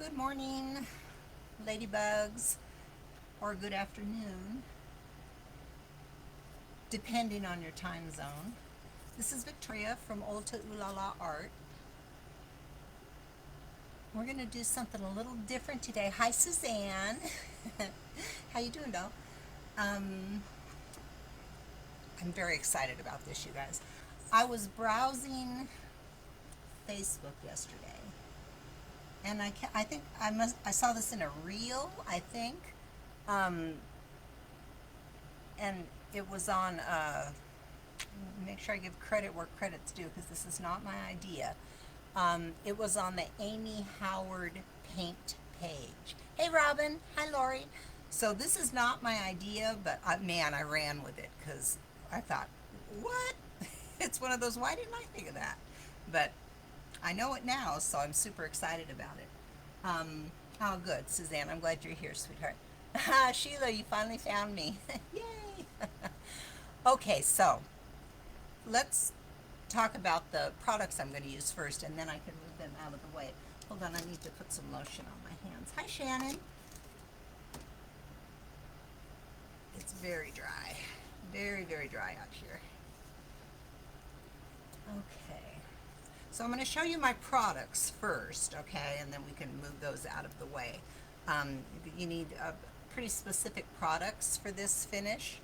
Good morning, ladybugs, or good afternoon, depending on your time zone. This is Victoria from Ulta Ulala Art. We're going to do something a little different today. Hi, Suzanne. How you doing, doll? Um, I'm very excited about this, you guys. I was browsing Facebook yesterday, and I think I saw this in a reel, I think, um, and it was on make sure I give credit where credit's due because this is not my idea. It was on the Amy Howard paint page. Hey, Robin. Hi, Lori. So this is not my idea, but man, I ran with it because I thought, what? It's one of those, why didn't I think of that? But I know it now, so I'm super excited about it. Oh, good, Suzanne. I'm glad you're here, sweetheart. Sheila, you finally found me. Yay! Okay, so let's talk about the products I'm going to use first, and then I can move them out of the way. Hold on, I need to put some lotion on my hands. Hi, Shannon. It's very dry. Very, very dry out here. Okay. So I'm going to show you my products first, okay, and then we can move those out of the way. You need pretty specific products for this finish.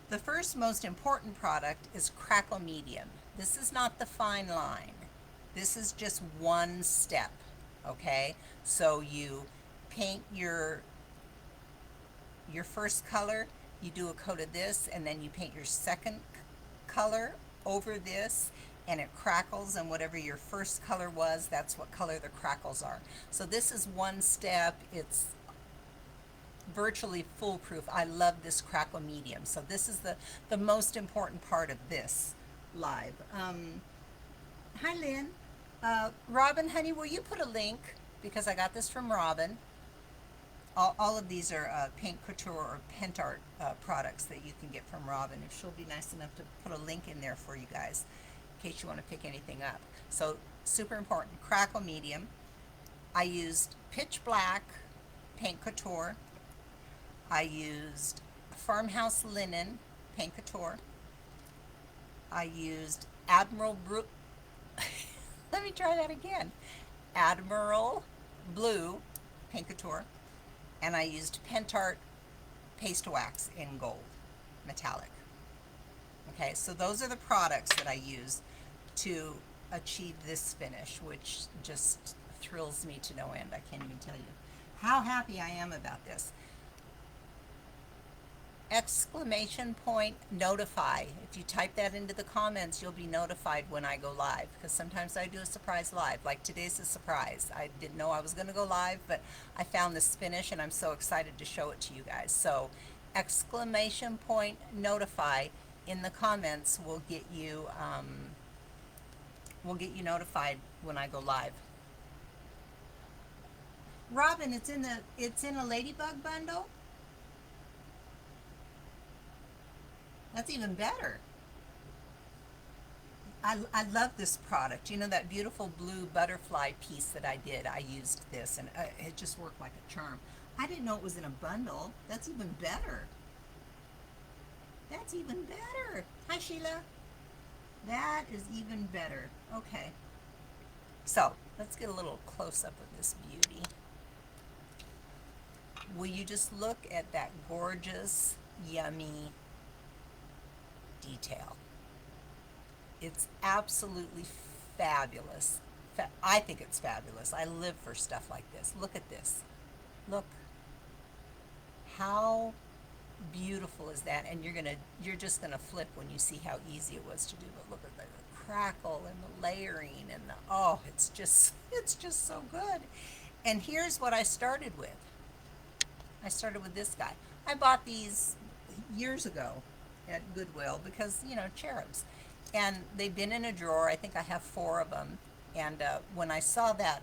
The first most important product is Crackle Medium. This is not the fine line. This is just one step, okay? So you paint your first color, you do a coat of this, and then you paint your second color over this, and it crackles, and whatever your first color was, that's what color the crackles are. So this is one step. It's virtually foolproof. I love this Crackle Medium. So this is the most important part of this live. Hi, Lynn. Robin, honey, will you put a link? Because I got this from Robin. All of these are Paint Couture or Pent Art products that you can get from Robin. If she'll be nice enough to put a link in there for you guys, in case you want to pick anything up. So super important, Crackle Medium. I used Pitch Black Paint Couture. I used Farmhouse Linen Paint Couture. I used Admiral Blue. Let me try that again. Admiral Blue Paint Couture. And I used Pentart Paste Wax in gold, metallic. Okay, so those are the products that I use to achieve this finish, which just thrills me to no end. I can't even tell you how happy I am about this. Exclamation point notify. If you type that into the comments, you'll be notified when I go live, because sometimes I do a surprise live. Like today's a surprise. I didn't know I was going to go live, but I found this finish and I'm so excited to show it to you guys. So exclamation point notify in the comments will get you notified when I go live. Robin, it's in a ladybug bundle. That's even better. I love this product. You know that beautiful blue butterfly piece that I did? I used this, and it just worked like a charm. I didn't know it was in a bundle. That's even better. That's even better. Hi, Sheila. That is even better. Okay. So, let's get a little close-up of this beauty. Will you just look at that gorgeous, yummy detail? It's absolutely fabulous. I think it's fabulous. I live for stuff like this. Look at this. Look. How beautiful is that? And you're just gonna flip when you see how easy it was to do. But look at the crackle and the layering and it's just so good. And here's what I started with. I started with this guy. I bought these years ago at Goodwill because, cherubs. And they've been in a drawer. I think I have 4 of them. And when I saw that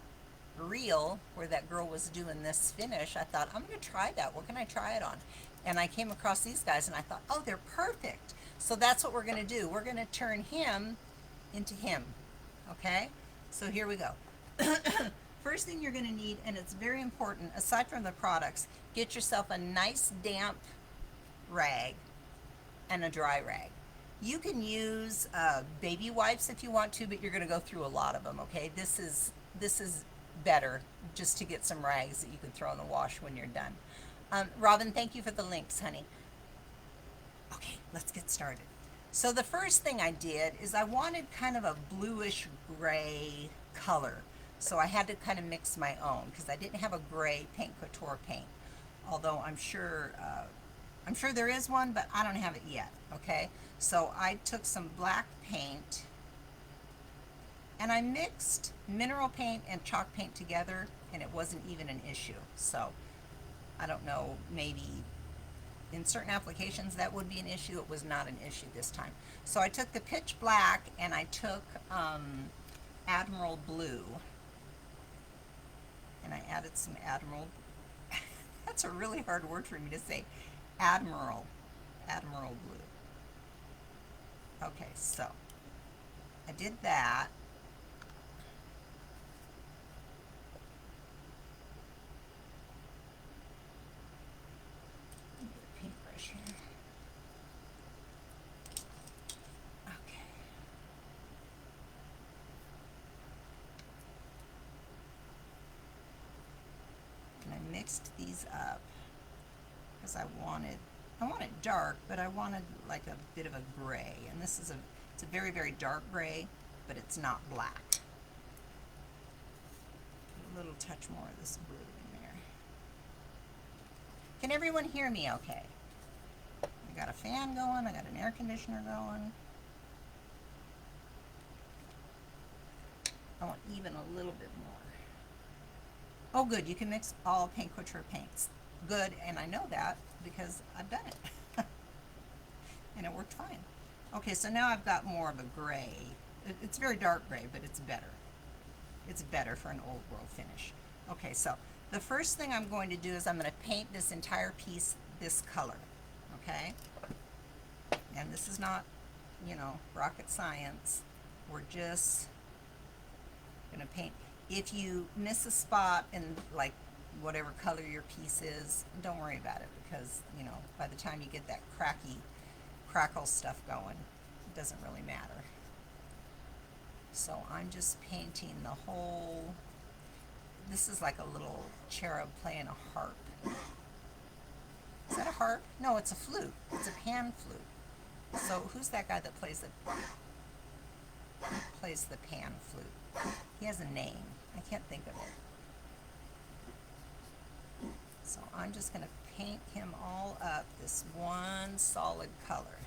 reel where that girl was doing this finish, I thought, I'm going to try that. What can I try it on? And I came across these guys and I thought, oh, they're perfect. So that's what we're going to do. We're going to turn him into him. Okay? So here we go. first thing you're going to need, and it's very important, aside from the products, get yourself a nice damp rag and a dry rag. You can use baby wipes if you want to, but you're going to go through a lot of them. Okay, this is better just to get some rags that you can throw in the wash when you're done. Robin, thank you for the links, honey. Okay, let's get started. So the first thing I did is I wanted kind of a bluish gray color. So I had to kind of mix my own because I didn't have a gray Paint Couture paint. Although I'm sure there is one, but I don't have it yet, okay? So I took some black paint and I mixed mineral paint and chalk paint together, and it wasn't even an issue. So I don't know, maybe in certain applications that would be an issue. It was not an issue this time. So I took the pitch black and I took Admiral Blue, and I added some Admiral. That's a really hard word for me to say. Admiral Blue. Okay, so I did that. Paintbrush here. Okay. And I mixed these up because I wanted dark, but I wanted like a bit of a gray, and it's a very, very dark gray, but it's not black. A little touch more of this blue in there. Can everyone hear me okay? I got a fan going, I got an air conditioner going. I want even a little bit more. Oh good, you can mix all Paint Couture paints. Good, and I know that because I've done it. And it worked fine. Okay, so now I've got more of a gray. It's very dark gray, but it's better. It's better for an old world finish. Okay, so the first thing I'm going to do is I'm going to paint this entire piece this color, okay? And this is not, rocket science. We're just going to paint. If you miss a spot in like whatever color your piece is, don't worry about it because, by the time you get that crackle stuff going, it doesn't really matter. So I'm just painting the whole, this is like a little cherub playing a harp. Is that a harp? No, it's a flute. It's a pan flute. So who's that guy that plays the pan flute? He has a name. I can't think of it. So I'm just going to paint him all up this one solid color.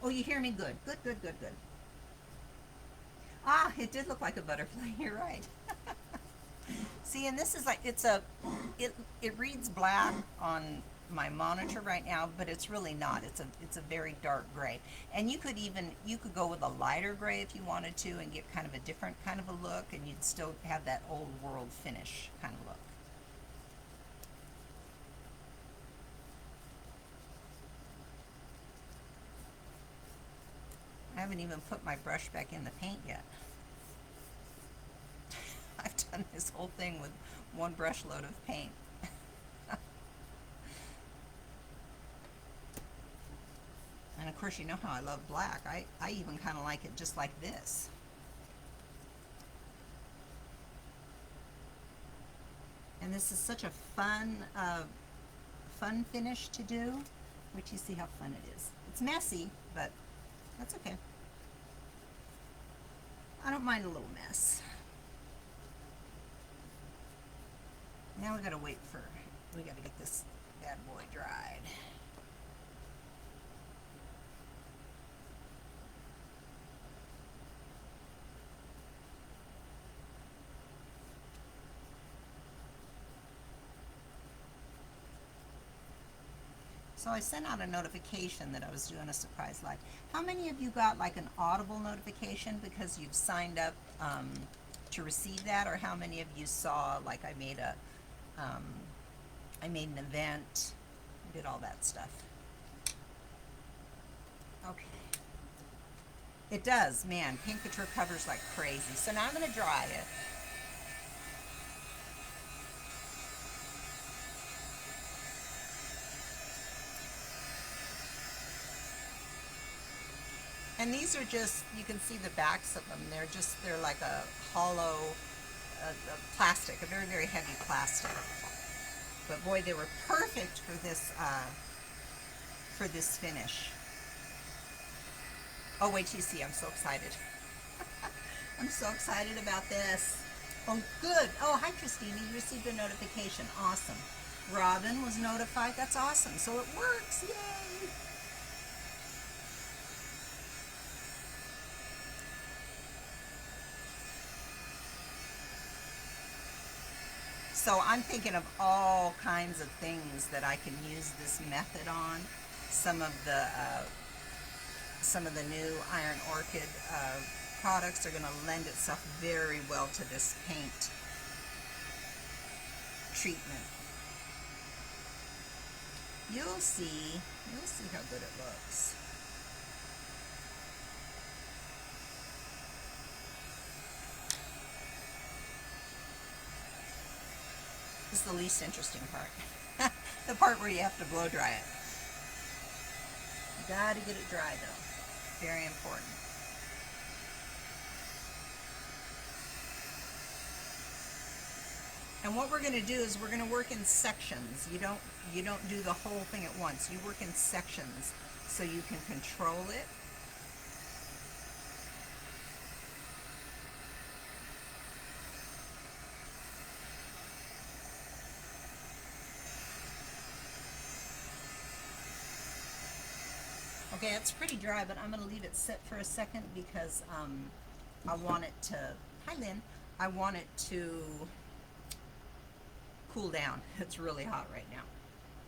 Oh, you hear me? Good. Good, good, good, good. Ah, it did look like a butterfly. You're right. See, and this is like, it reads black on my monitor right now, but it's really not. It's a very dark gray. And you could go with a lighter gray if you wanted to and get kind of a different kind of a look, and you'd still have that old world finish kind of look. I haven't even put my brush back in the paint yet. I've done this whole thing with one brush load of paint. And of course, you know how I love black. I even kind of like it just like this. And this is such a fun finish to do. Wait till you see how fun it is. It's messy, but that's okay. I don't mind a little mess. Now we gotta get this bad boy dried. So I sent out a notification that I was doing a surprise live. How many of you got like an Audible notification because you've signed up to receive that, or how many of you saw like I made an event, did all that stuff? Okay. It does, man. Paint Couture covers like crazy. So now I'm going to dry it. And these are just, you can see the backs of them. They're like a hollow plastic, a very, very heavy plastic. But boy, they were perfect for this finish. Oh, wait till you see, I'm so excited. I'm so excited about this. Oh, good. Oh, hi, Christina. You received a notification. Awesome. Robin was notified. That's awesome. So it works. Yay. So I'm thinking of all kinds of things that I can use this method on. Some of the uh, some of the new Iron Orchid products are going to lend itself very well to this paint treatment. You'll see how good it looks. This is the least interesting part. The part where you have to blow dry it. You gotta get it dry though. Very important. And what we're going to do is we're going to work in sections. You don't do the whole thing at once. You work in sections so you can control it. Okay, it's pretty dry, but I'm going to leave it sit for a second because I want it to, hi Lynn, I want it to cool down. It's really hot right now.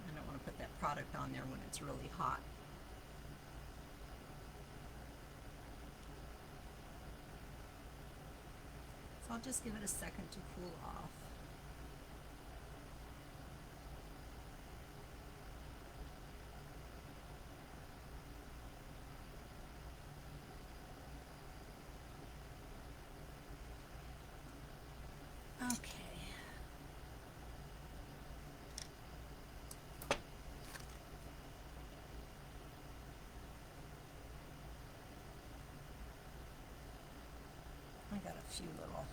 I don't want to put that product on there when it's really hot. So I'll just give it a second to cool off. Okay. I got a few little,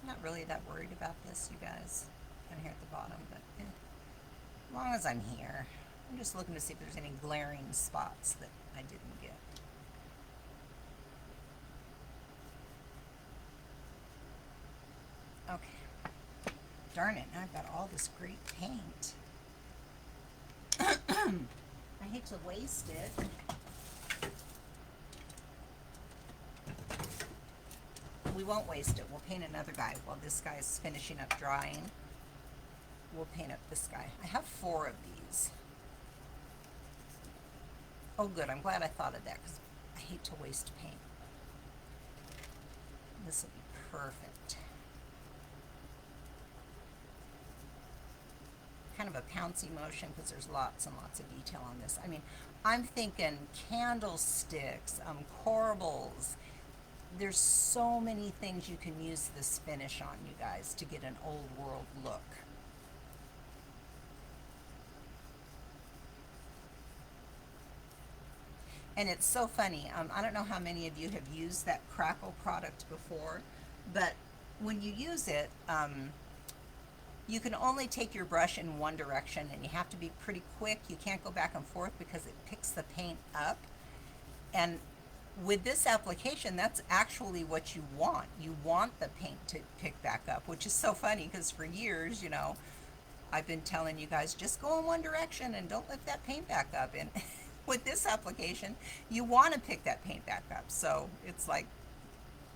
I'm not really that worried about this, you guys, down here at the bottom, but as long as I'm here, I'm just looking to see if there's any glaring spots that I didn't get. Okay. Darn it, now I've got all this great paint. I hate to waste it. We won't waste it. We'll paint another guy while this guy's finishing up drying. We'll paint up this guy. I have 4 of these. Oh good, I'm glad I thought of that because I hate to waste paint. This will be perfect. Kind of a pouncy motion because there's lots and lots of detail on this. I mean, I'm thinking candlesticks, corbels. There's so many things you can use this finish on, you guys, to get an old world look. And it's so funny. I don't know how many of you have used that Crackle product before, but when you use it, you can only take your brush in one direction and you have to be pretty quick. You can't go back and forth because it picks the paint up. And with this application, that's actually what you want. You want the paint to pick back up, which is so funny because for years, you know, I've been telling you guys, just go in one direction and don't lift that paint back up. And with this application, you want to pick that paint back up. So it's like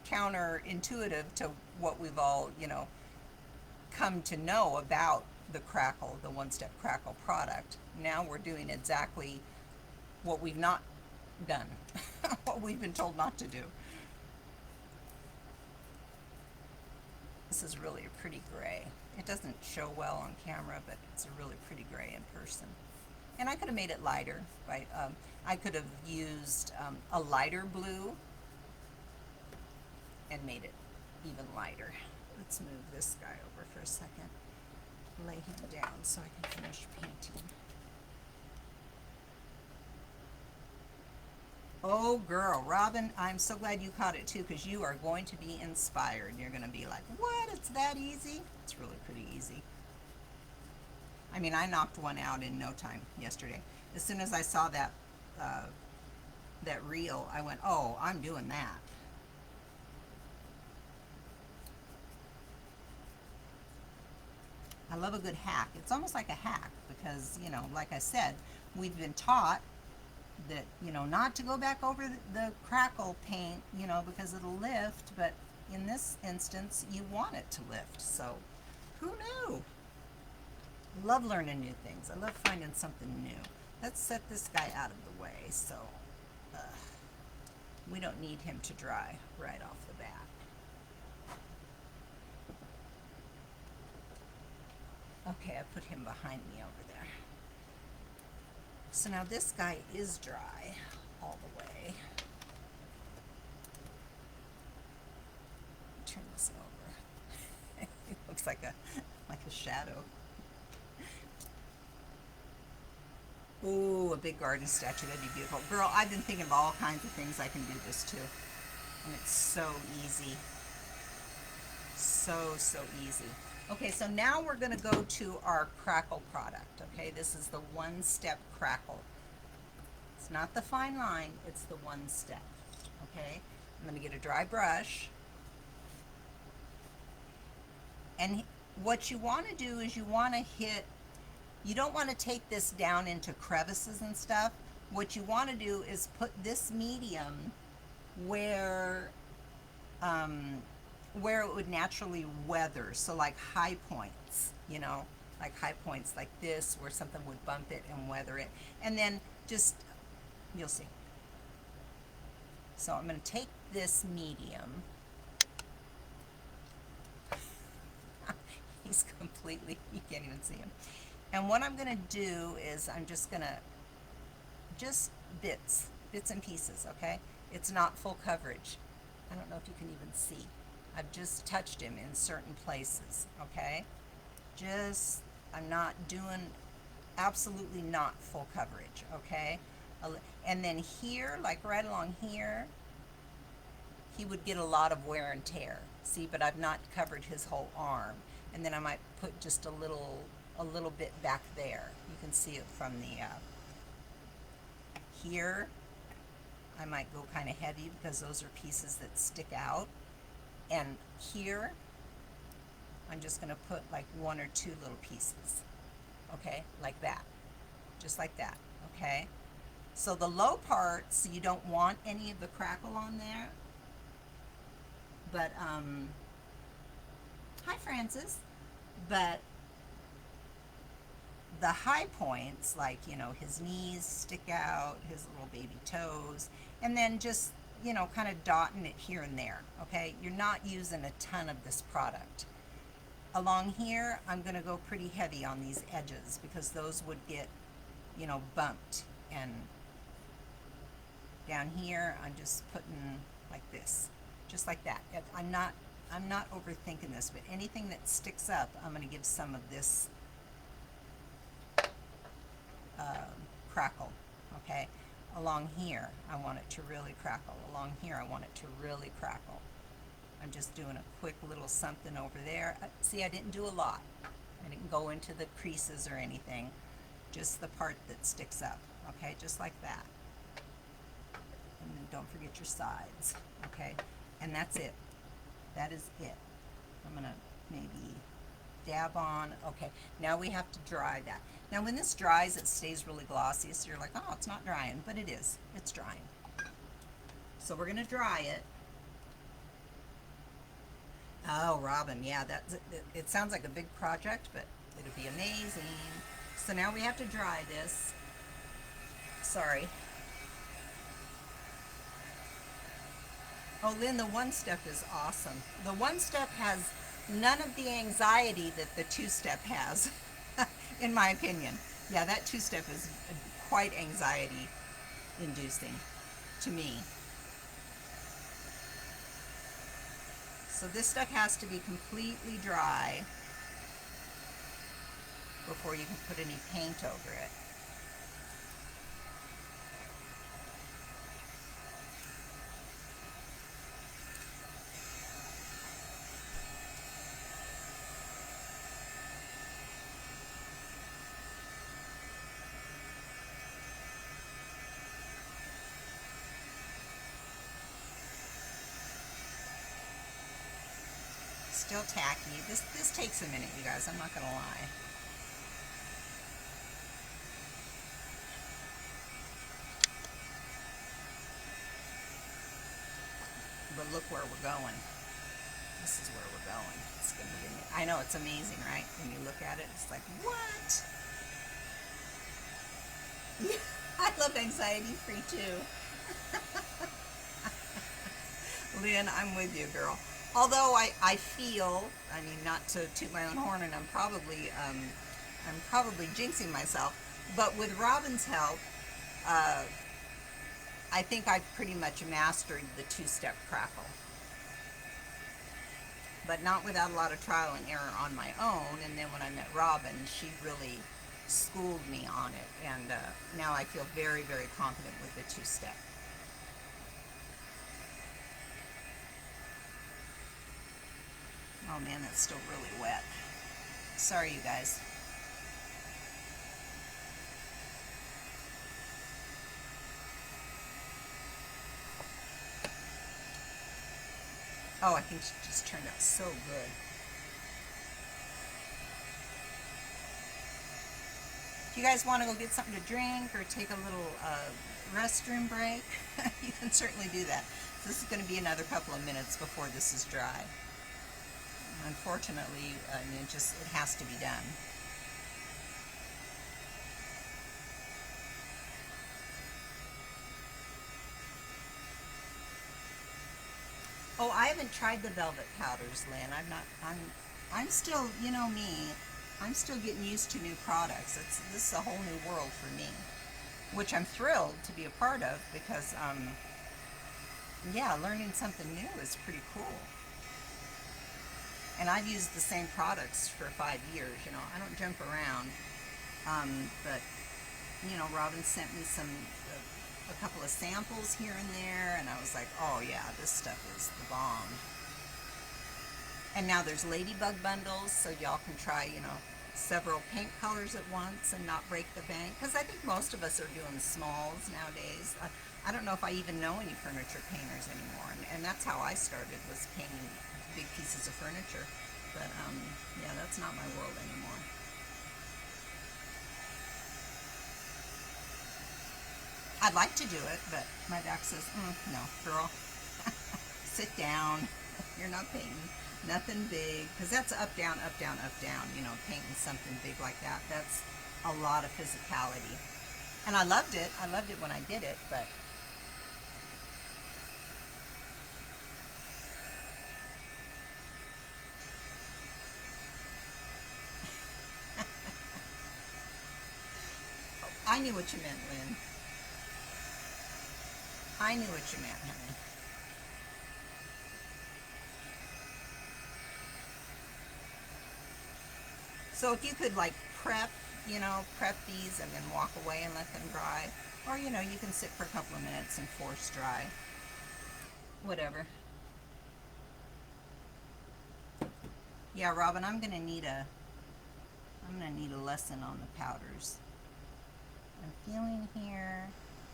counterintuitive to what we've all, you know, come to know about the Crackle, the One Step Crackle product. Now we're doing exactly what we've not done, what we've been told not to do. This is really a pretty gray. It doesn't show well on camera, but it's a really pretty gray in person. And I could have made it lighter, right? I could have used a lighter blue and made it even lighter. Let's move this guy over for a second. Lay him down so I can finish painting. Oh girl, Robin, I'm so glad you caught it too, because you are going to be inspired. You're going to be like, what? It's that easy? It's really pretty easy. I mean, I knocked one out in no time yesterday. As soon as I saw uh, that reel, I went, oh, I'm doing that. I love a good hack. It's almost like a hack because, you know, like I said, we've been taught that, you know, not to go back over the crackle paint, you know, because it'll lift, but in this instance, you want it to lift. So, who knew? Love learning new things. I love finding something new. Let's set this guy out of the way so we don't need him to dry right off the bat. Okay, I put him behind me over there. So now this guy is dry all the way. Turn this over. It looks like a shadow. Ooh, a big garden statue. That'd be beautiful. Girl, I've been thinking of all kinds of things I can do this to. And it's so easy. So easy. Okay, so now we're going to go to our crackle product. Okay, this is the one-step crackle. It's not the fine line, it's the one step. Okay, I'm going to get a dry brush. And what you want to do is you want to you don't want to take this down into crevices and stuff. What you want to do is put this medium where it would naturally weather. So like high points, you know, like high points like this where something would bump it and weather it. And then just, you'll see. So I'm going to take this medium. He's completely, you can't even see him. And what I'm going to do is I'm just going to, just bits and pieces, okay? It's not full coverage. I don't know if you can even see. I've just touched him in certain places, okay? I'm not doing, absolutely not full coverage, okay? And then here, like right along here, he would get a lot of wear and tear. See, but I've not covered his whole arm. And then I might put just a little bit back there. You can see it from the, here, I might go kind of heavy because those are pieces that stick out. And here, I'm just going to put like one or two little pieces, okay, like that, just like that, okay? So the low parts, you don't want any of the crackle on there, but, hi Francis, but the high points, like, you know, his knees stick out, his little baby toes, and then just, you know, kind of dotting it here and there, okay? You're not using a ton of this product. Along here, I'm going to go pretty heavy on these edges because those would get, you know, bumped. And down here, I'm just putting like this, just like that. I'm not overthinking this, but anything that sticks up, I'm going to give some of this crackle, okay? Along here, I want it to really crackle. Along here, I want it to really crackle. I'm just doing a quick little something over there. See, I didn't do a lot. I didn't go into the creases or anything, just the part that sticks up, okay? Just like that. And then don't forget your sides, okay? And that's it. That is it. I'm gonna maybe dab on. Okay, now we have to dry that. Now when this dries, it stays really glossy, so you're like, oh, it's not drying, but it is. It's drying. So we're gonna dry it. Oh, Robin, yeah, it sounds like a big project, but it'll be amazing. So now we have to dry this. Sorry. Oh, Lynn, the one step is awesome. The one step has none of the anxiety that the two step has, in my opinion. Yeah, that two-step is quite anxiety inducing to me. So this stuff has to be completely dry before you can put any paint over it. Still tacky. This takes a minute, you guys. I'm not gonna lie. But look where we're going. This is where we're going. It's gonna be. I know it's amazing, right? When you look at it, it's like what? Yeah, I love anxiety free too. Lynn, I'm with you, girl. Although I feel, I mean, not to toot my own horn, and I'm probably jinxing myself, but with Robin's help, uh, I think I've pretty much mastered the two-step crackle. But not without a lot of trial and error on my own. And then when I met Robin, she really schooled me on it, and now I feel very, very confident with the two-step. Oh man, that's still really wet. Sorry, you guys. Oh, I think she just turned out so good. If you guys want to go get something to drink or take a little restroom break, you can certainly do that. This is going to be another couple of minutes before this is dry. Unfortunately, I mean, it has to be done. Oh, I haven't tried the velvet powders, Lynn. I'm still, you know me, I'm still getting used to new products. This is a whole new world for me, which I'm thrilled to be a part of because, yeah, learning something new is pretty cool. And I've used the same products for 5 years. You know, I don't jump around. But you know, Robin sent me a couple of samples here and there, and I was like, oh yeah, this stuff is the bomb. And now there's ladybug bundles, so y'all can try, you know, several paint colors at once and not break the bank. Because I think most of us are doing smalls nowadays. I don't know if I even know any furniture painters anymore, and that's how I started, was painting big pieces of furniture. But yeah, that's not my world anymore. I'd like to do it, but my back says, no, girl, sit down. You're not painting nothing big, because that's up, down, up, down, up, down. You know, painting something big like that, that's a lot of physicality. And I loved it. I loved it when I did it, but I knew what you meant, Lynn. I knew what you meant, honey. So if you could like prep, you know, prep these and then walk away and let them dry, or you know, you can sit for a couple of minutes and force dry, whatever. Yeah, Robin, I'm gonna need a lesson on the powders. I'm feeling here.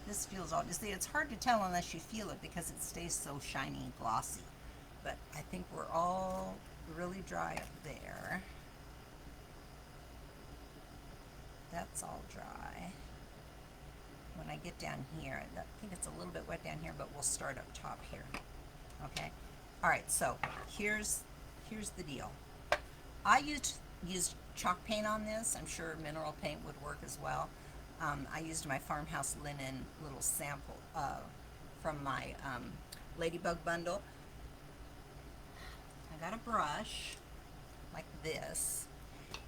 This feels obviously, it's hard to tell unless you feel it because it stays so shiny and glossy. But I think we're all really dry up there. That's all dry. When I get down here, I think it's a little bit wet down here, but we'll start up top here. Okay. All right. So here's the deal. I used chalk paint on this. I'm sure mineral paint would work as well. I used my farmhouse linen little sample from my ladybug bundle. I got a brush like this.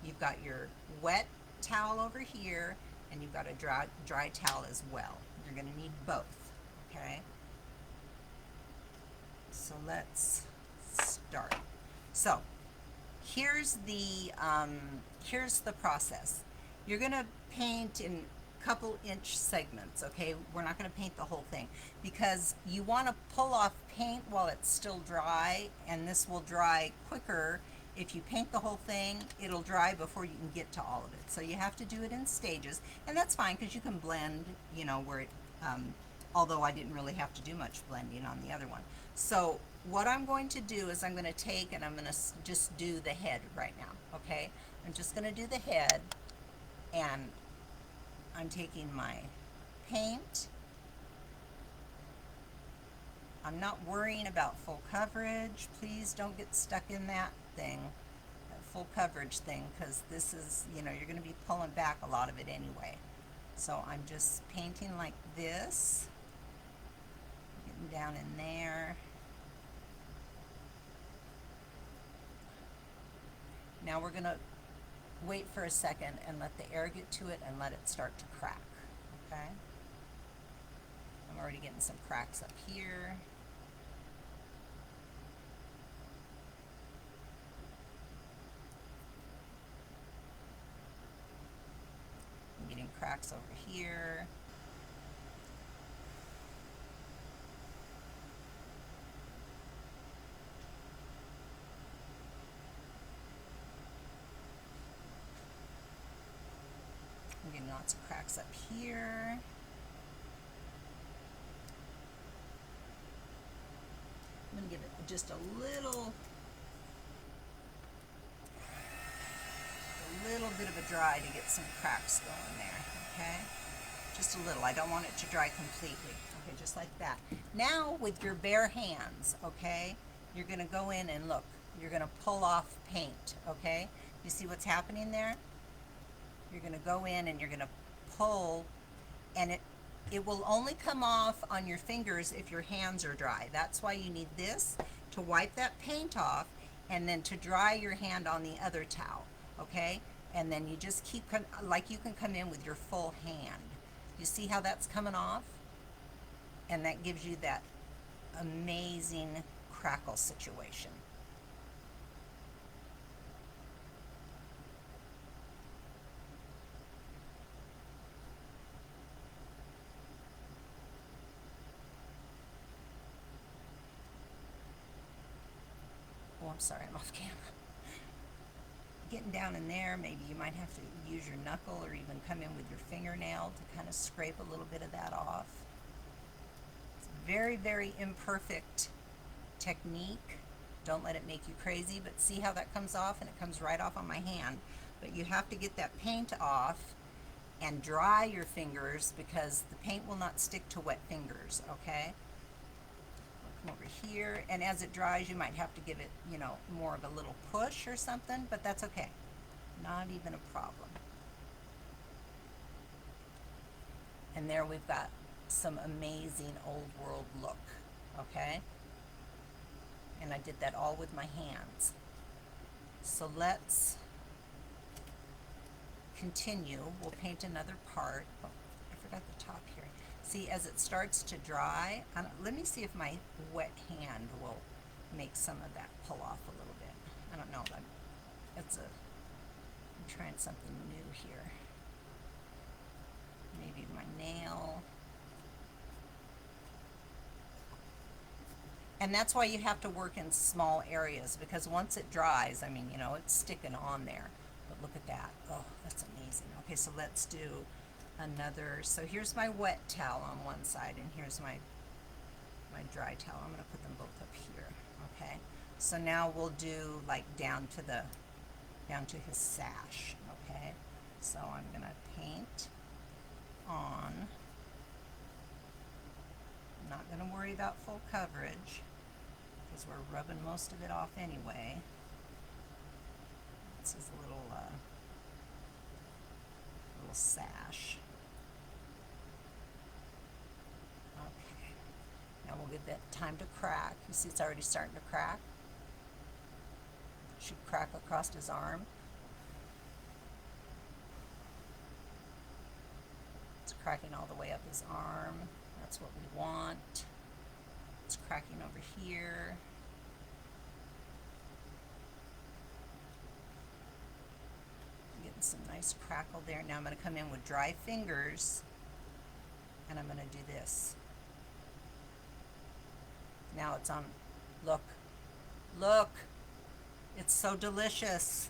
You've got your wet towel over here, and you've got a dry towel as well. You're going to need both, okay? So let's start. So here's the process. You're going to paint in couple inch segments, okay? We're not going to paint the whole thing because you want to pull off paint while it's still dry, and this will dry quicker. If you paint the whole thing, it'll dry before you can get to all of it. So you have to do it in stages, and that's fine because you can blend, you know, where it, although I didn't really have to do much blending on the other one. So what I'm going to do is I'm going to take and I'm going to just do the head right now, okay? I'm just going to do the head, and I'm taking my paint. I'm not worrying about full coverage. Please don't get stuck in that thing, that full coverage thing, because this is, you know, you're going to be pulling back a lot of it anyway. So I'm just painting like this, getting down in there. Now we're going to wait for a second and let the air get to it and let it start to crack, okay? I'm already getting some cracks up here. I'm getting cracks over here. I'm getting lots of cracks up here. I'm going to give it just a little bit of a dry to get some cracks going there, okay? Just a little. I don't want it to dry completely. Okay, just like that. Now with your bare hands, okay, you're going to go in and look. You're going to pull off paint, okay? You see what's happening there? You're going to go in and you're going to pull, and it will only come off on your fingers if your hands are dry. That's why you need this to wipe that paint off, and then to dry your hand on the other towel, okay? And then you just keep, like you can come in with your full hand. You see how that's coming off? And that gives you that amazing crackle situation. Oh, I'm sorry, I'm off camera. Getting down in there, maybe you might have to use your knuckle or even come in with your fingernail to kind of scrape a little bit of that off. It's very, very imperfect technique. Don't let it make you crazy, but see how that comes off, and it comes right off on my hand. But you have to get that paint off and dry your fingers because the paint will not stick to wet fingers, okay? Over here, and as it dries you might have to give it, you know, more of a little push or something, but that's okay, not even a problem. And there we've got some amazing old world look, okay? And I did that all with my hands. So let's continue. We'll paint another part. Oh, I forgot the top here. See, as it starts to dry, let me see if my wet hand will make some of that pull off a little bit. I don't know. I'm trying something new here. Maybe my nail. And that's why you have to work in small areas, because once it dries, I mean, you know, it's sticking on there. But look at that. Oh, that's amazing. Okay, so let's do another. So here's my wet towel on one side, and here's my dry towel. I'm going to put them both up here. Okay, so now we'll do like down to his sash. Okay, so I'm going to paint on. I'm not going to worry about full coverage because we're rubbing most of it off anyway. This is a little sash. Okay, now we'll give that time to crack. You see it's already starting to crack. It should crack across his arm. cracking all the way up his arm. That's what we want. It's cracking over here. Getting some nice crackle there. Now I'm going to come in with dry fingers and I'm going to do this. Now it's on. Look. Look. It's so delicious.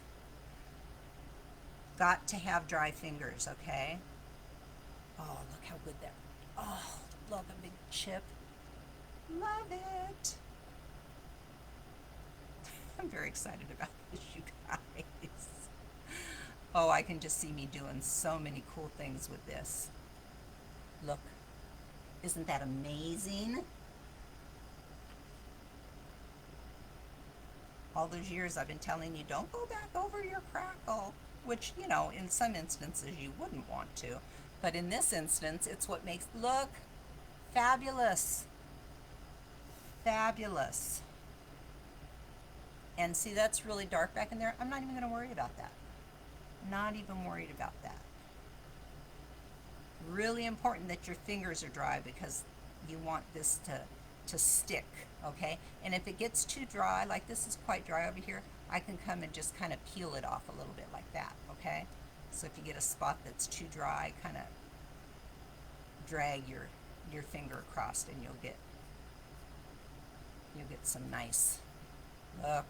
Got to have dry fingers, okay? Oh, look how good that. Oh, look, a big chip. Love it. I'm very excited about this, you guys. Oh, I can just see me doing so many cool things with this. Look. Isn't that amazing? All those years I've been telling you, don't go back over your crackle, which, you know, in some instances you wouldn't want to. But in this instance, it's what makes, look, fabulous. Fabulous. And see, that's really dark back in there. I'm not even going to worry about that. Not even worried about that. Really important that your fingers are dry because you want this to stick, okay? And if it gets too dry, like this is quite dry over here, I can come and just kind of peel it off a little bit like that, okay? So if you get a spot that's too dry, kind of drag your finger across and you'll get some nice, look,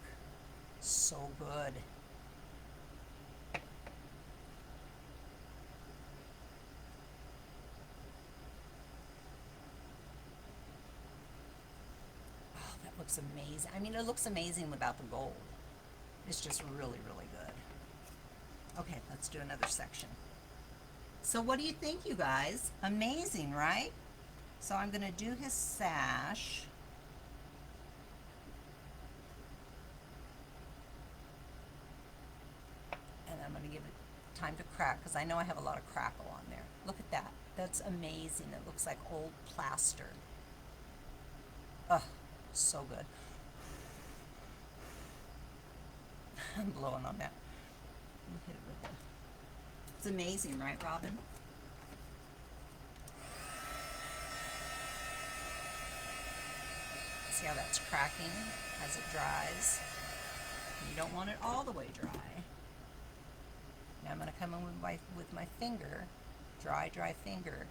so good. Looks amazing. I mean, it looks amazing without the gold. It's just really, really good. Okay, let's do another section. So what do you think, you guys? Amazing, right? So I'm going to do his sash. And I'm going to give it time to crack because I know I have a lot of crackle on there. Look at that. That's amazing. It looks like old plaster. Ugh. So good. I'm blowing on that. Hit it with it. It's amazing, right, Robin? See how that's cracking as it dries? You don't want it all the way dry. Now I'm going to come in with my finger, dry finger,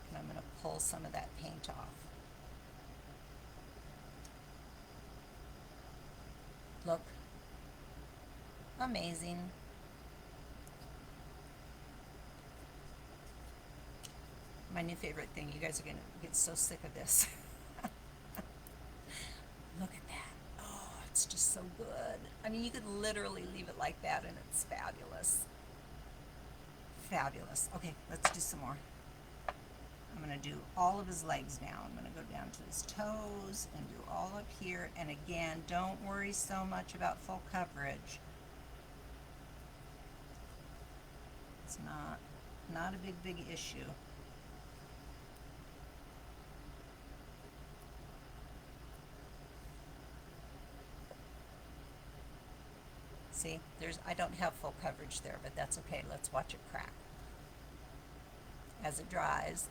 and I'm going to pull some of that paint off. Look. Amazing. My new favorite thing. You guys are going to get so sick of this. Look at that. Oh, it's just so good. I mean, you could literally leave it like that and it's fabulous. Fabulous. Okay, let's do some more. I'm going to do all of his legs now. I'm going to go down to his toes and do all up here. And again, don't worry so much about full coverage. It's not a big issue. See, I don't have full coverage there, but that's okay. Let's watch it crack. As it dries,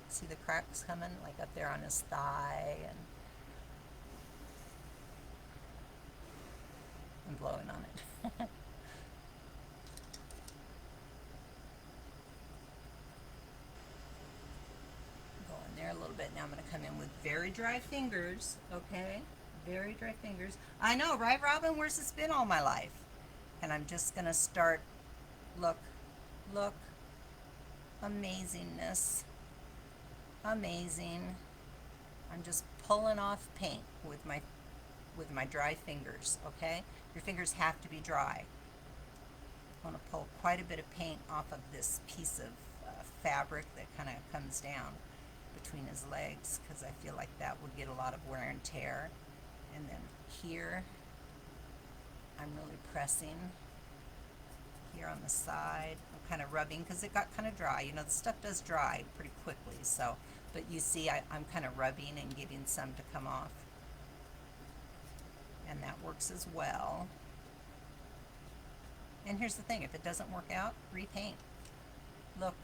see the cracks coming, like up there on his thigh, and I'm blowing on it. Go in there a little bit. Now I'm going to come in with very dry fingers, okay? Very dry fingers. I know, right, Robin? Where's this been all my life? And I'm just going to start, look, amazingness. Amazing. I'm just pulling off paint with my dry fingers, okay? Your fingers have to be dry. I want to pull quite a bit of paint off of this piece of fabric that kind of comes down between his legs because I feel like that would get a lot of wear and tear. And then here, I'm really pressing here on the side. I'm kind of rubbing because it got kind of dry. You know, the stuff does dry pretty quickly, so, but you see I'm kind of rubbing and getting some to come off. And that works as well. And here's the thing, if it doesn't work out, repaint. Look,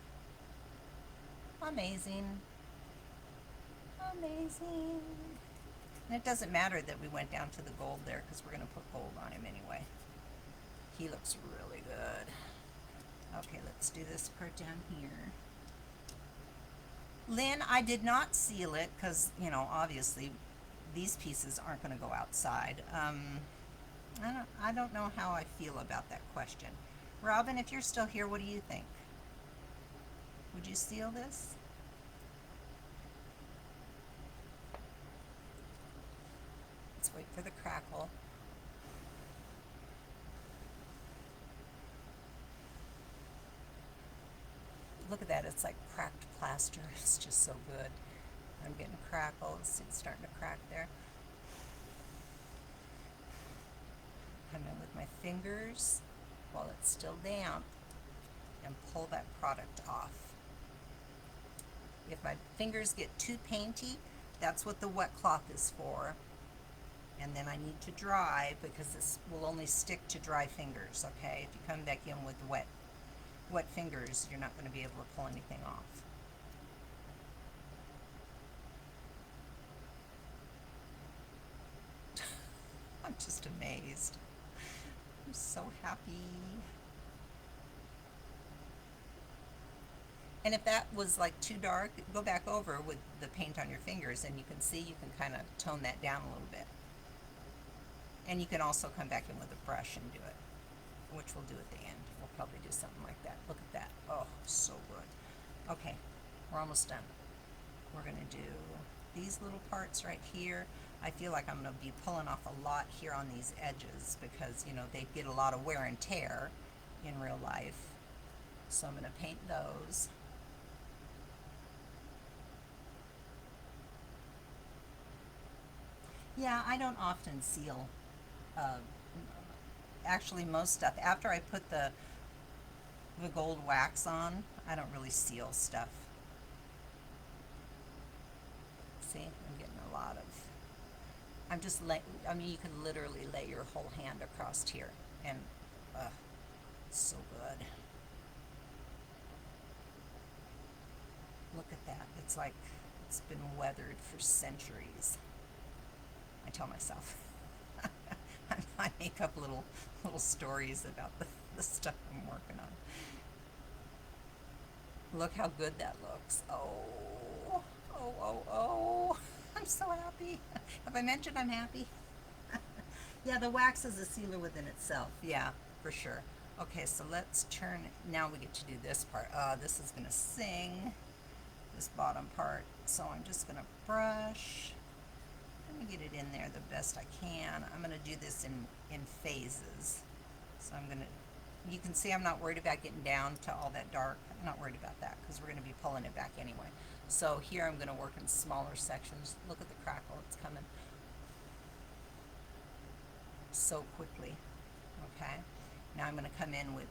amazing, amazing. And it doesn't matter that we went down to the gold there because we're going to put gold on him anyway. He looks really good. Okay, let's do this part down here. Lynn, I did not seal it because, you know, obviously these pieces aren't going to go outside. I don't know how I feel about that question. Robin, if you're still here, what do you think? Would you seal this? Let's wait for the crackle. Look at that, it's like cracked plaster. It's just so good. I'm getting a crackle. It's starting to crack there. Come in with my fingers while it's still damp and pull that product off. If my fingers get too painty, that's what the wet cloth is for. And then I need to dry because this will only stick to dry fingers, okay? If you come back in with wet fingers, you're not going to be able to pull anything off. I'm just amazed. I'm so happy. And if that was like too dark, go back over with the paint on your fingers and you can see you can kind of tone that down a little bit. And you can also come back in with a brush and do it, which we'll do at the end. We'll probably do something like that. Look at that. Oh, so good. Okay, we're almost done. We're going to do these little parts right here. I feel like I'm going to be pulling off a lot here on these edges because, you know, they get a lot of wear and tear in real life. So I'm going to paint those. Yeah, I don't often seal. Uh, Actually, most stuff. After I put the gold wax on, I don't really seal stuff. See, I'm getting a lot of. I'm just I mean, you can literally lay your whole hand across here, and it's so good. Look at that. It's like it's been weathered for centuries. I tell myself. I make up little stories about the stuff I'm working on. Look how good that looks. Oh, oh, oh, oh. I'm so happy. Have I mentioned I'm happy? Yeah, the wax is a sealer within itself. Yeah, for sure. Okay, so let's turn, now we get to do this part. This is gonna sing, this bottom part. So I'm just gonna brush. Let me get it in there the best I can. I'm gonna do this in phases. So I'm gonna, you can see I'm not worried about getting down to all that dark. I'm not worried about that because we're gonna be pulling it back anyway. So here I'm gonna work in smaller sections. Look at the crackle, it's coming so quickly, okay? Now I'm gonna come in with,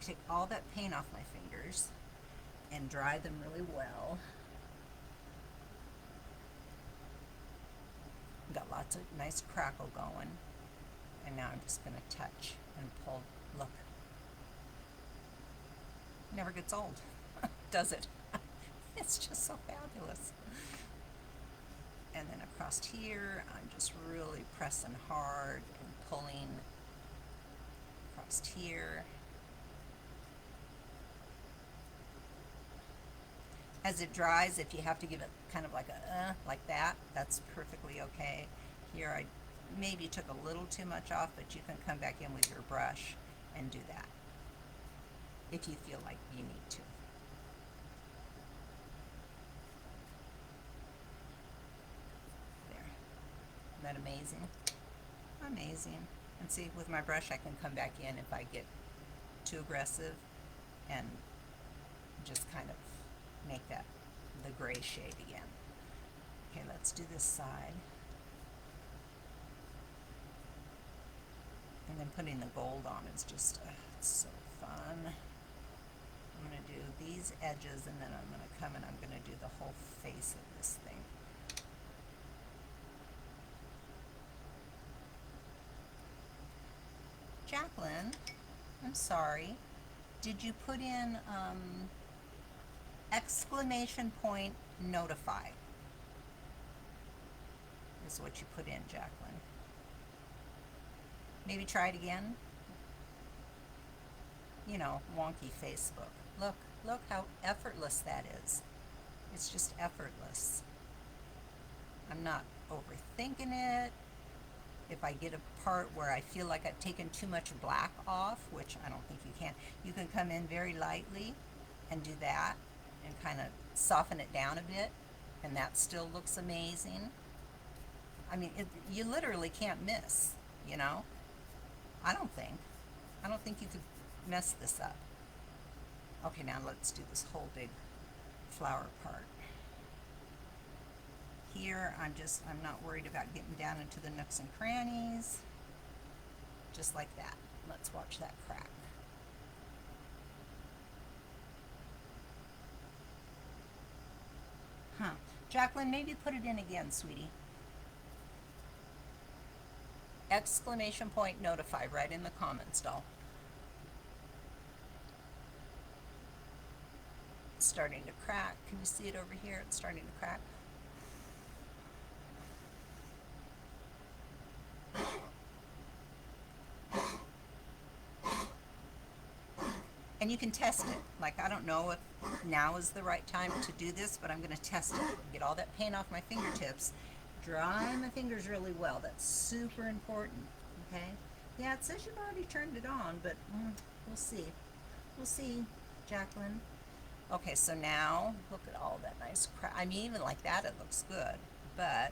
take all that paint off my fingers and dry them really well. Got lots of nice crackle going. And now I'm just gonna touch and pull, look. Never gets old, does it? It's just so fabulous. And then across here, I'm just really pressing hard and pulling across here. As it dries, if you have to give it kind of like a like that, that's perfectly okay. Here I maybe took a little too much off, but you can come back in with your brush and do that if you feel like you need to. There. Isn't that amazing? Amazing. And see, with my brush I can come back in if I get too aggressive and just kind of make that the gray shade again. Okay, let's do this side. And then putting the gold on is just, it's so fun. I'm going to do these edges and then I'm going to come and I'm going to do the whole face of this thing. Jacqueline, I'm sorry. Did you put in exclamation point notify? Is what you put in, Jacqueline. Maybe try it again. You know, wonky Facebook. Look how effortless that is. It's just effortless. I'm not overthinking it. If I get a part where I feel like I've taken too much black off, which I don't think you can come in very lightly and do that and kind of soften it down a bit, and that still looks amazing. I mean, you literally can't miss, you know? I don't think. I don't think you could mess this up. Okay, now let's do this whole big flower part. Here, I'm not worried about getting down into the nooks and crannies. Just like that. Let's watch that crack. Huh. Jacqueline, maybe put it in again, sweetie. Exclamation point notify right in the comments, doll. It's starting to crack. Can you see it over here? It's starting to crack. And you can test it. Like, I don't know if now is the right time to do this, but I'm going to test it. Get all that paint off my fingertips. Dry my fingers really well. That's super important, okay? Yeah, it says you've already turned it on, but we'll see. We'll see, Jacqueline. Okay, so now, look at all that nice crack. I mean, even like that, it looks good. But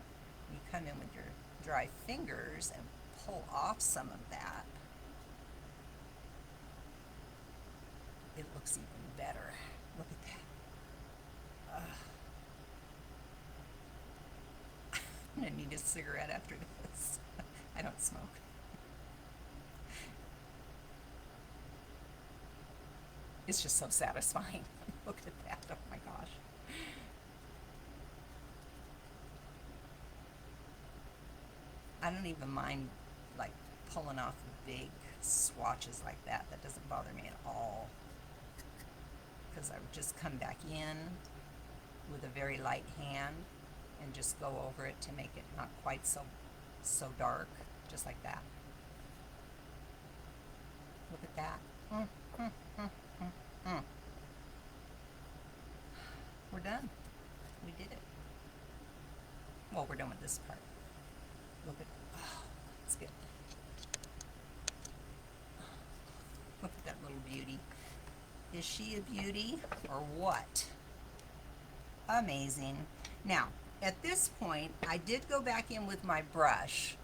you come in with your dry fingers and pull off some of that. It looks even better. Look at that. I'm gonna need a cigarette after this. I don't smoke. It's just so satisfying. Look at that. Oh my gosh. I don't even mind like pulling off big swatches like that. That doesn't bother me at all. Because I would just come back in with a very light hand and just go over it to make it not quite so dark, just like that. Look at that. We're done. We did it. Well, we're done with this part. Look at, oh, it's good. Look at that little beauty. Is she a beauty or what? Amazing. Now, at this point, I did go back in with my brush,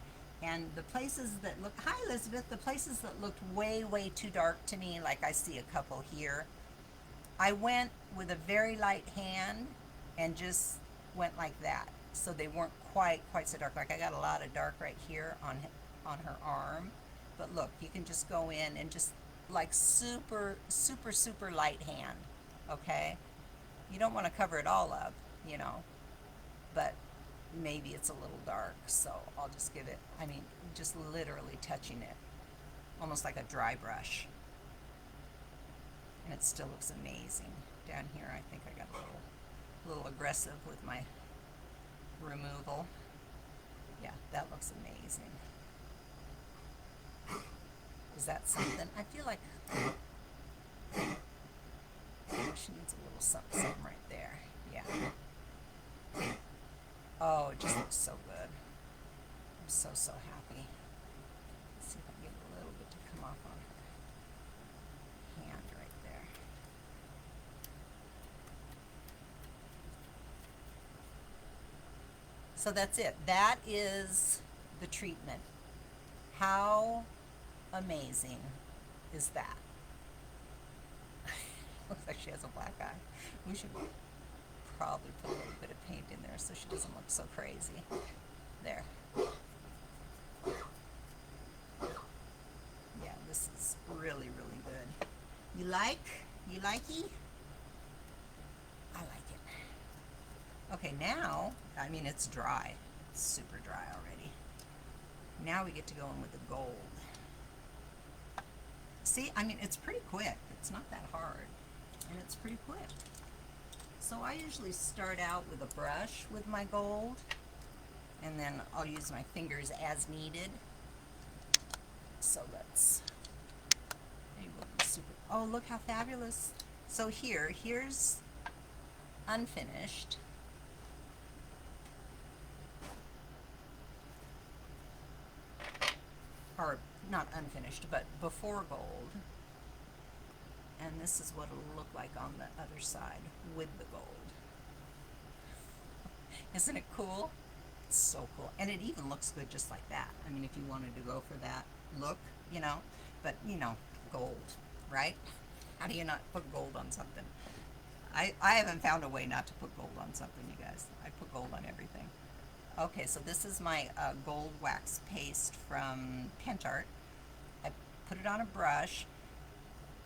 and the places that look, hi Elizabeth, the places that looked way too dark to me, like I see a couple here, I went with a very light hand and just went like that. So they weren't quite so dark. Like I got a lot of dark right here on her arm. But look, you can just go in and just like super light hand, okay? You don't want to cover it all up, you know, but maybe it's a little dark, so I'll just give it, I mean, just literally touching it, almost like a dry brush. And it still looks amazing. Down here, I think I got a little aggressive with my removal. Yeah, that looks amazing. Is that something? I feel like she needs a little something right there. Yeah. Oh, it just looks so good. I'm so happy. Let's see if I can get a little bit to come off on her hand right there. So that's it. That is the treatment. How amazing is that? Looks like she has a black eye. We should probably put a little bit of paint in there so she doesn't look so crazy. There. Yeah, this is really good. You like? You likey? I like it. Okay, now, I mean, it's dry. It's super dry already. Now we get to go in with the gold. See, I mean, it's pretty quick. It's not that hard, and it's pretty quick. So I usually start out with a brush with my gold, and then I'll use my fingers as needed. So let's, super, oh, look how fabulous. So here's unfinished. Or not unfinished, but before gold. And this is what it'll look like on the other side with the gold. Isn't it cool? It's so cool. And it even looks good just like that. I mean, if you wanted to go for that look, you know, but you know, gold, right? How do you not put gold on something? I haven't found a way not to put gold on something, you guys. I put gold on everything. Okay, so this is my gold wax paste from Pentart. I put it on a brush.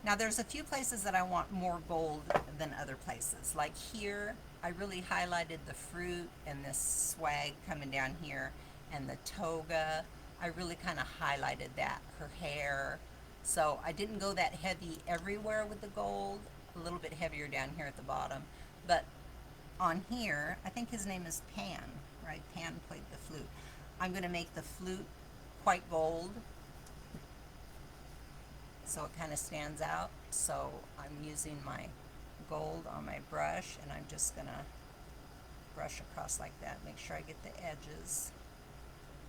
Now there's a few places that I want more gold than other places. Like here, I really highlighted the fruit and this swag coming down here and the toga. I really kind of highlighted that, her hair. So I didn't go that heavy everywhere with the gold, a little bit heavier down here at the bottom. But on here, I think his name is Pan, right? Pan played the flute. I'm gonna make the flute quite gold, so it kind of stands out. So I'm using my gold on my brush, and I'm just gonna brush across like that. Make sure I get the edges.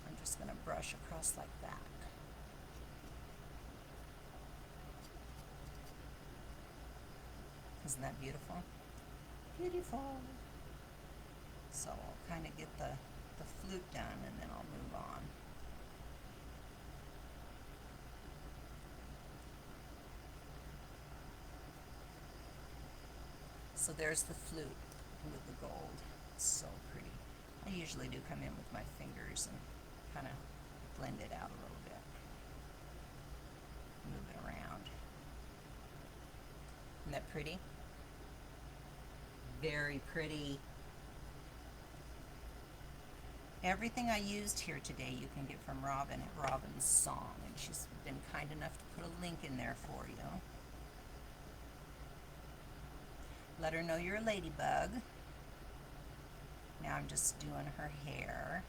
I'm just gonna brush across like that. Isn't that beautiful? Beautiful. So I'll kind of get the flute done, and then I'll move on. So there's the flute with the gold. It's so pretty. I usually do come in with my fingers and kind of blend it out a little bit. Move it around. Isn't that pretty? Very pretty. Everything I used here today you can get from Robin at Robin's Song, and she's been kind enough to put a link in there for you. Let her know you're a ladybug. Now I'm just doing her hair.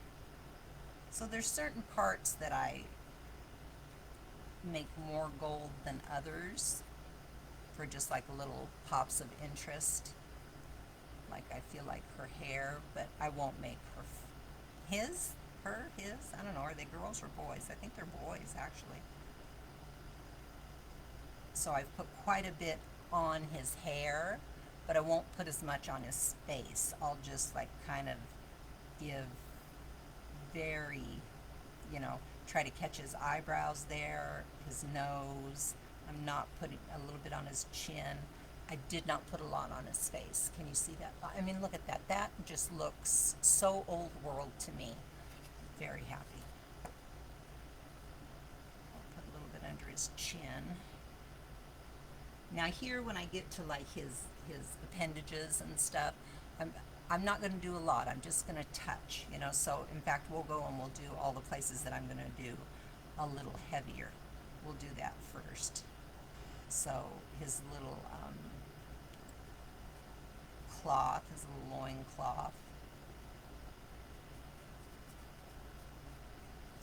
So there's certain parts that I make more gold than others for just like little pops of interest. Like I feel like her hair, but I won't make her, his, I don't know, are they girls or boys? I think they're boys actually. So I've put quite a bit on his hair, but I won't put as much on his face. I'll just like kind of give very, you know, try to catch his eyebrows there, his nose. I'm not putting a little bit on his chin. I did not put a lot on his face. Can you see that? I mean, look at that. That just looks so old world to me. Very happy. I'll put a little bit under his chin. Now here, when I get to like his appendages and stuff, I'm not going to do a lot. I'm just going to touch, you know. So in fact, we'll go and we'll do all the places that I'm going to do a little heavier. We'll do that first. So his little cloth, his little loin cloth.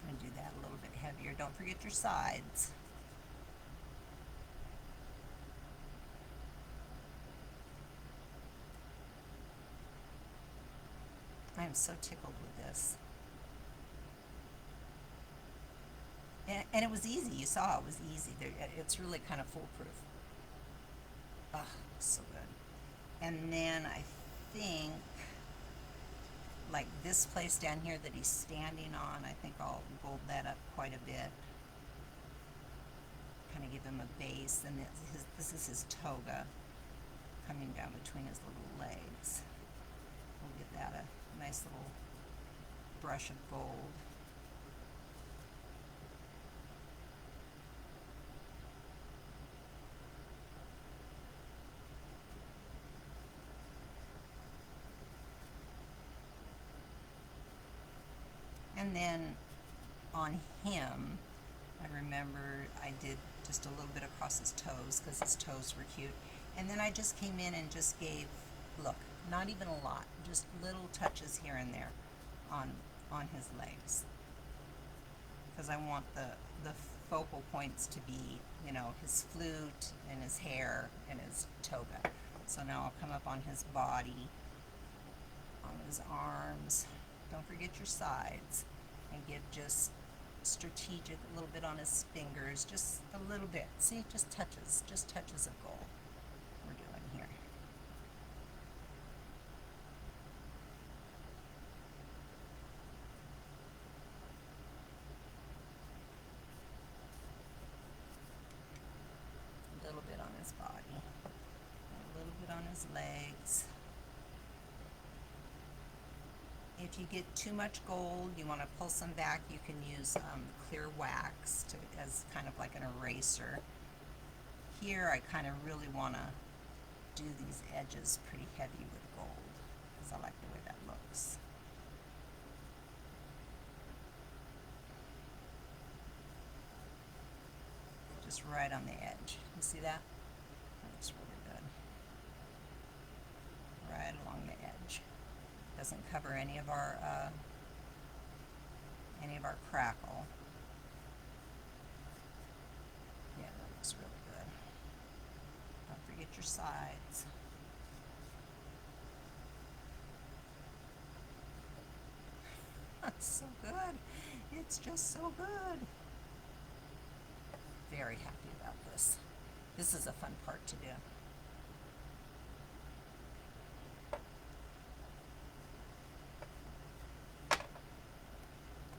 I'm going to do that a little bit heavier. Don't forget your sides. I am so tickled with this. And it was easy. You saw it was easy. It's really kind of foolproof. Oh, so good. And then I think, like this place down here that he's standing on, I think I'll gold that up quite a bit. Kind of give him a base. And this is his toga coming down between his little legs. We'll give that a nice little brush of gold. And then on him, I remember I did just a little bit across his toes because his toes were cute. And then I just came in and just gave, look, not even a lot, just little touches here and there on his legs. Because I want the focal points to be, you know, his flute and his hair and his toga. So now I'll come up on his body, on his arms. Don't forget your sides, and give just strategic, a little bit on his fingers, just a little bit. See, just touches of gold we're doing here. A little bit on his body, a little bit on his legs. If you get too much gold, you want to pull some back, you can use clear wax as kind of like an eraser. Here I kind of really want to do these edges pretty heavy with gold because I like the way that looks. Just right on the edge. You see that? That looks really good. Right along the edge. Doesn't cover any of our crackle. Yeah, that looks really good. Don't forget your sides. That's so good. It's just so good. Very happy about this. This is a fun part to do.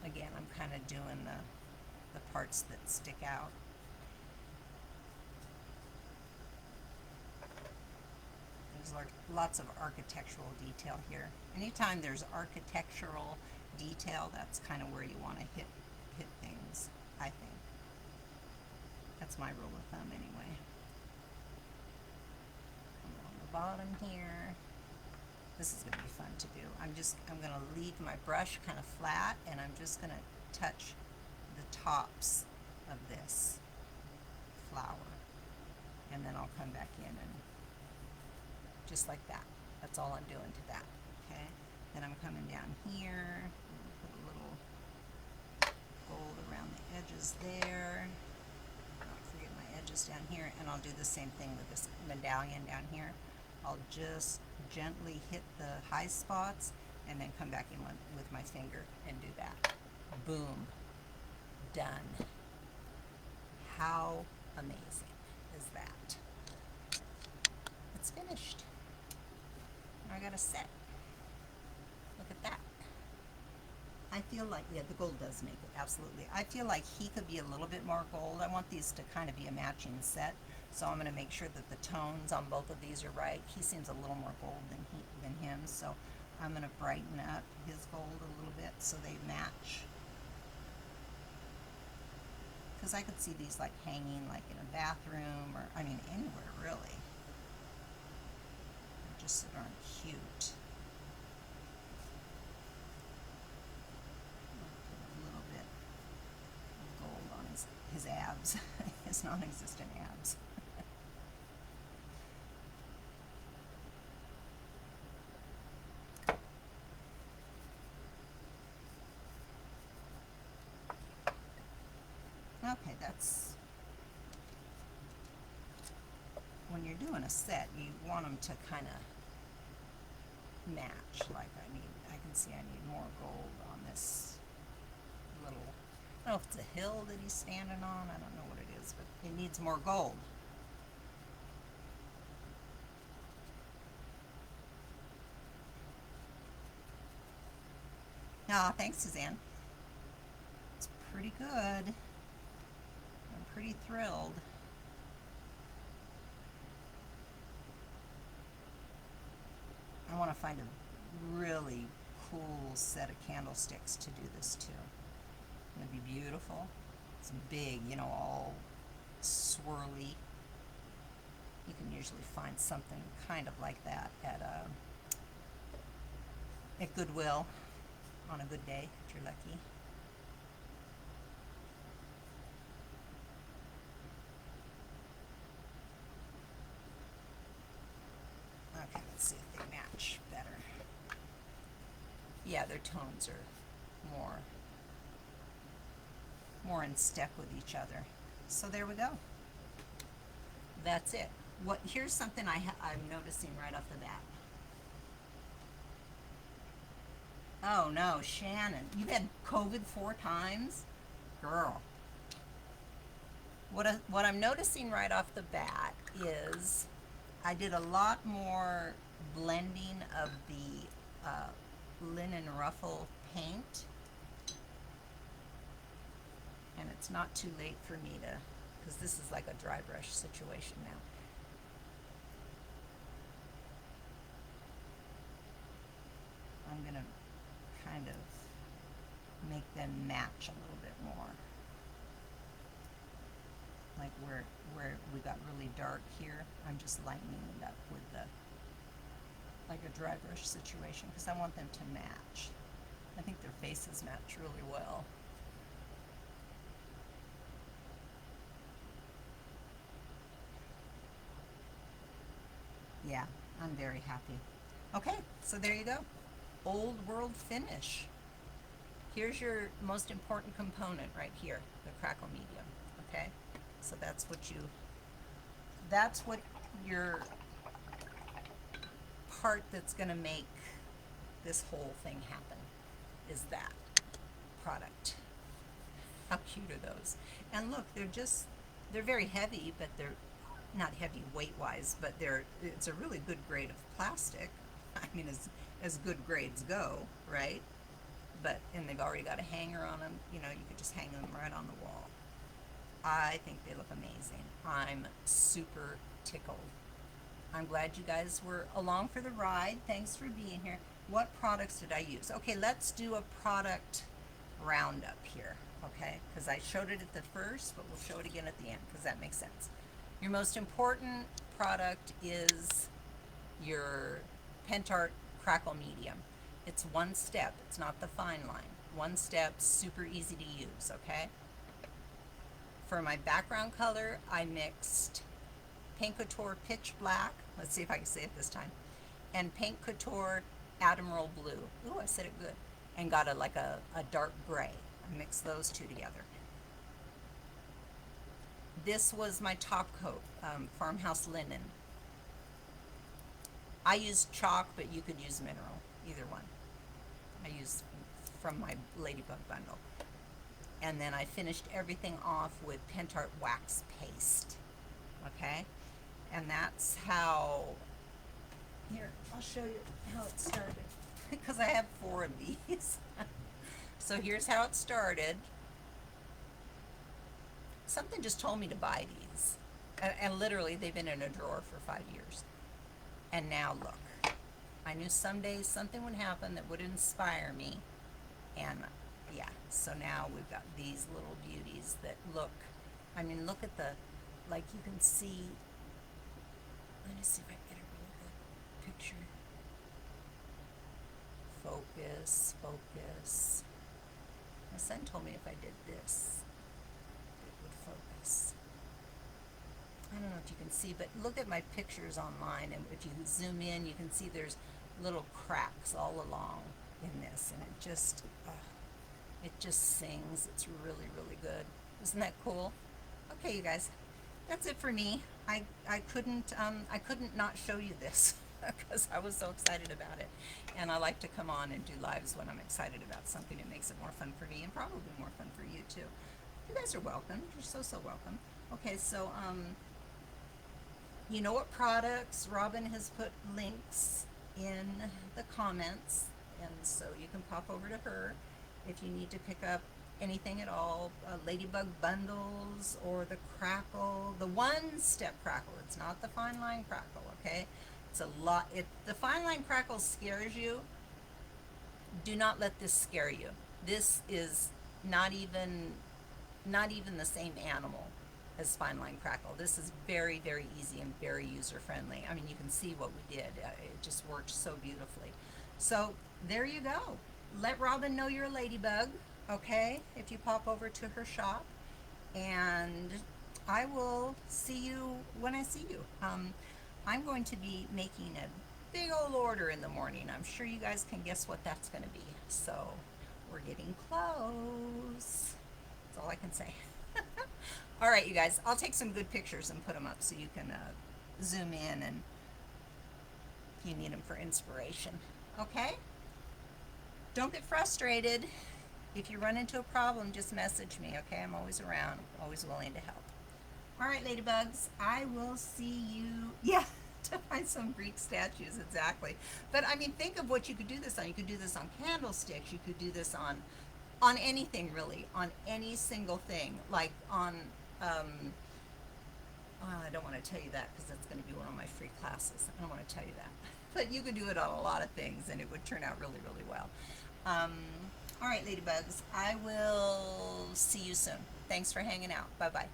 Again, I'm kind of doing the parts that stick out. There's lots of architectural detail here. Anytime there's architectural detail, that's kind of where you want to hit things, I think. That's my rule of thumb anyway. On the bottom here. This is going to be fun to do. I'm going to leave my brush kind of flat, and I'm just going to touch the tops of this flower. And then I'll come back in and just like that. That's all I'm doing to that. Okay? Then I'm coming down here, put a little gold around the edges there. Don't forget my edges down here, and I'll do the same thing with this medallion down here. I'll just gently hit the high spots and then come back in with my finger and do that. Boom. Done. How amazing is that? It's finished. I got a set. Look at that. I feel like, yeah, the gold does make it, absolutely. I feel like he could be a little bit more gold. I want these to kind of be a matching set, so I'm going to make sure that the tones on both of these are right. He seems a little more gold than him, so I'm going to brighten up his gold a little bit so they match. Because I could see these like hanging like in a bathroom, or I mean anywhere really. They're just so darn cute. A little bit of gold on his abs, his non-existent abs. Okay, that's, when you're doing a set, you want them to kind of match. Like I can see I need more gold on this little, I don't know if it's a hill that he's standing on, I don't know what it is, but it needs more gold. Ah, thanks, Suzanne. It's pretty good. I'm pretty thrilled. I want to find a really cool set of candlesticks to do this to. It'll be beautiful. It's big, you know, all swirly. You can usually find something kind of like that at Goodwill on a good day if you're lucky. Yeah, their tones are more in step with each other. So there we go. That's it. Here's something I'm noticing right off the bat. Oh no, Shannon, you've had COVID 4 times? Girl. What I'm noticing right off the bat is I did a lot more blending of the linen ruffle paint, and it's not too late for me to, because this is like a dry brush situation now. I'm gonna kind of make them match a little bit more. Like where we got really dark here, I'm just lightening it up with like a dry brush situation, because I want them to match. I think their faces match really well. Yeah, I'm very happy. Okay, so there you go. Old World finish. Here's your most important component right here, the crackle medium, okay? So that's what your part that's gonna make this whole thing happen, is that product. How cute are those? And look, they're very heavy, but they're not heavy weight-wise, but it's a really good grade of plastic. I mean, as good grades go, right? And they've already got a hanger on them. You know, you could just hang them right on the wall. I think they look amazing. I'm super tickled. I'm glad you guys were along for the ride. Thanks for being here. What products did I use? Okay, let's do a product roundup here, okay? Because I showed it at the first, but we'll show it again at the end, because that makes sense. Your most important product is your Pentart Crackle Medium. It's one step. It's not the fine line. One step, super easy to use, okay? For my background color, I mixed Paint Couture Pitch Black. Let's see if I can say it this time. And Paint Couture Admiral Blue. Ooh, I said it good. And got a dark gray. I mixed those two together. This was my top coat, Farmhouse Linen. I used chalk, but you could use mineral, either one. I used from my Ladybug bundle. And then I finished everything off with Pentart Wax Paste, okay? And that's how, here, I'll show you how it started, because I have 4 of these. So here's how it started. Something just told me to buy these. And literally, they've been in a drawer for 5 years. And now look, I knew someday something would happen that would inspire me. And yeah, so now we've got these little beauties that look, I mean, look at like you can see, let me see if I can get a really good picture. Focus. My son told me if I did this, it would focus. I don't know if you can see, but look at my pictures online, and if you zoom in, you can see there's little cracks all along in this, and it just sings. It's really, really good. Isn't that cool? Okay, you guys, that's it for me. I couldn't not show you this because I was so excited about it, and I like to come on and do lives when I'm excited about something. It makes it more fun for me, and probably more fun for you too. You guys are welcome. You're so welcome. Okay, so you know what products? Robin has put links in the comments, and so you can pop over to her if you need to pick up anything at all. Ladybug bundles or the crackle, the one-step crackle. It's not the fine line crackle, okay? It's a lot. The fine line crackle scares you. Do not let this scare you. This is not even the same animal as fine line crackle. This is very, very easy and very user friendly. I mean, you can see what we did. It just worked so beautifully. So there you go. Let Robin know you're a ladybug, okay, if you pop over to her shop, and I will see you when I see you. I'm going to be making a big old order in the morning. I'm sure you guys can guess what that's going to be. So we're getting close. That's all I can say. All right, you guys, I'll take some good pictures and put them up so you can zoom in and if you need them for inspiration. Okay? Don't get frustrated. If you run into a problem, just message me, okay? I'm always around, always willing to help. All right, ladybugs, I will see you. Yeah, to find some Greek statues, exactly. But I mean, think of what you could do this on. You could do this on candlesticks. You could do this on anything really, on any single thing, like on. I don't want to tell you that because that's going to be one of my free classes. I don't want to tell you that, but you could do it on a lot of things, and it would turn out really, really well. All right, ladybugs, I will see you soon. Thanks for hanging out. Bye bye.